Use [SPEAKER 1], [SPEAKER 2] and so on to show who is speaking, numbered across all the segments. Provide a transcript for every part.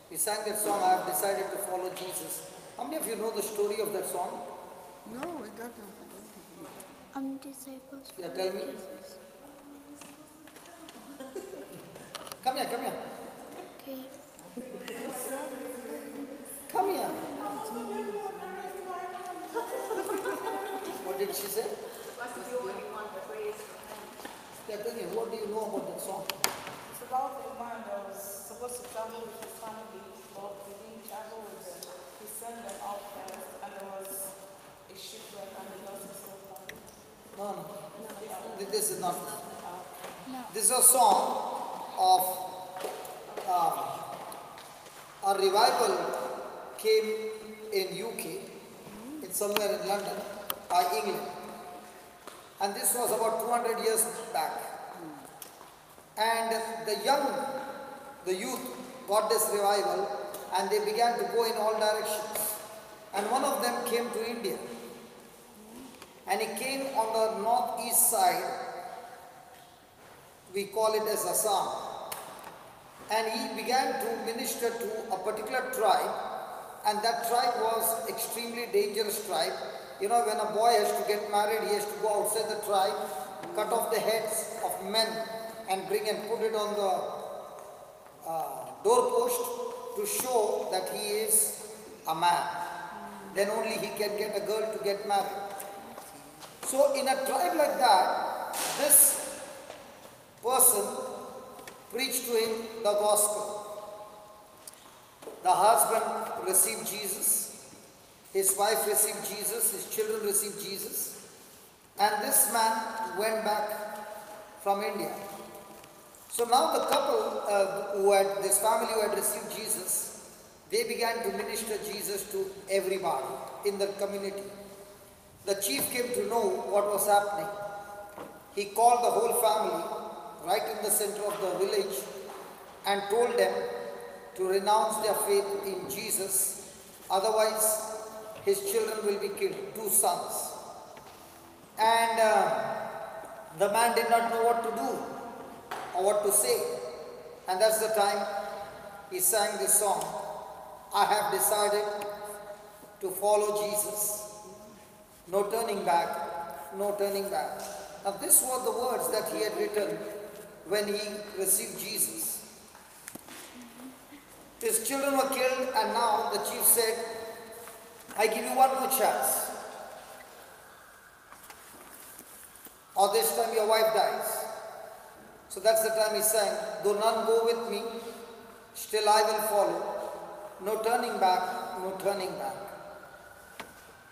[SPEAKER 1] We sang that song, I have decided to follow Jesus. How many of you know the story of that song?
[SPEAKER 2] No, I don't know.
[SPEAKER 3] Disciples.
[SPEAKER 1] Yeah, tell me. Come here, come here.
[SPEAKER 3] Okay.
[SPEAKER 1] Come here. What did she say? Yeah, tell me, what do you know about that song?
[SPEAKER 4] It's about a man that was supposed to travel with his family, but he didn't travel with them. He sent them out first, and there was a shipwreck, and they lost his whole family.
[SPEAKER 1] No. This is not.
[SPEAKER 3] No.
[SPEAKER 1] This is a song of a revival came in UK, it's somewhere in London, England. And this was about 200 years back. And the youth got this revival and they began to go in all directions. And one of them came to India. And he came on the northeast side, we call it as Assam. And he began to minister to a particular tribe, and that tribe was extremely dangerous tribe. You know, when a boy has to get married, he has to go outside the tribe, cut off the heads of men and bring and put it on the doorpost to show that he is a man. Then only he can get a girl to get married. So in a tribe like that, this person preached to him the gospel. The husband received Jesus, his wife received Jesus, his children received Jesus, and this man went back from India. So now the couple this family who had received Jesus, they began to minister Jesus to everybody in the community. The chief came to know what was happening. He called the whole family right in the center of the village and told them to renounce their faith in Jesus, otherwise his children will be killed, 2 sons. And the man did not know what to do or what to say. And that's the time he sang this song, I have decided to follow Jesus. No turning back, no turning back. Now these were the words that he had written when he received Jesus. His children were killed, and now the chief said, I give you one more chance. Or this time your wife dies. So that's the time he sang, though none go with me, still I will follow. No turning back, no turning back.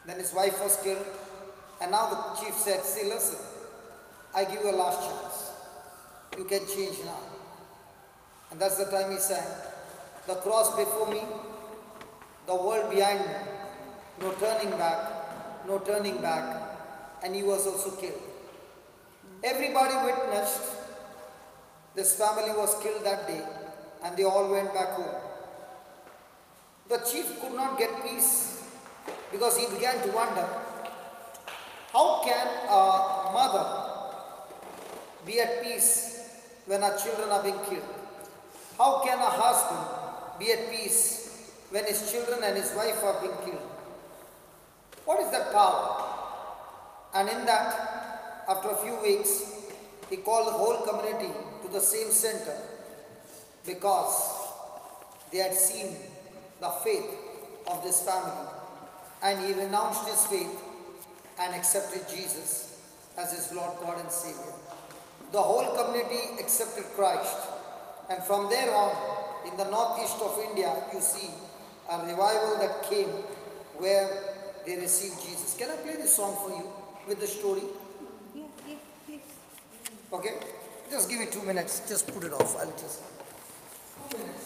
[SPEAKER 1] Then his wife was killed, and now the chief said, see, listen, I give you a last chance. You can change now. And that's the time he sang, the cross before me, the world behind me, no turning back, no turning back. And he was also killed. Everybody witnessed this family was killed that day, and they all went back home. The chief could not get peace because he began to wonder, how can a mother be at peace when her children are being killed? How can a husband be at peace when his children and his wife are being killed? What is that power? And in that, after a few weeks, he called the whole community to the same center because they had seen the faith of this family. And he renounced his faith and accepted Jesus as his Lord, God and Savior. The whole community accepted Christ. And from there on, in the northeast of India, you see a revival that came where they received Jesus. Can I play this song for you with the story?
[SPEAKER 3] Yeah, please.
[SPEAKER 1] Okay? Just give me 2 minutes. Just put it off. I'll just... 2 minutes.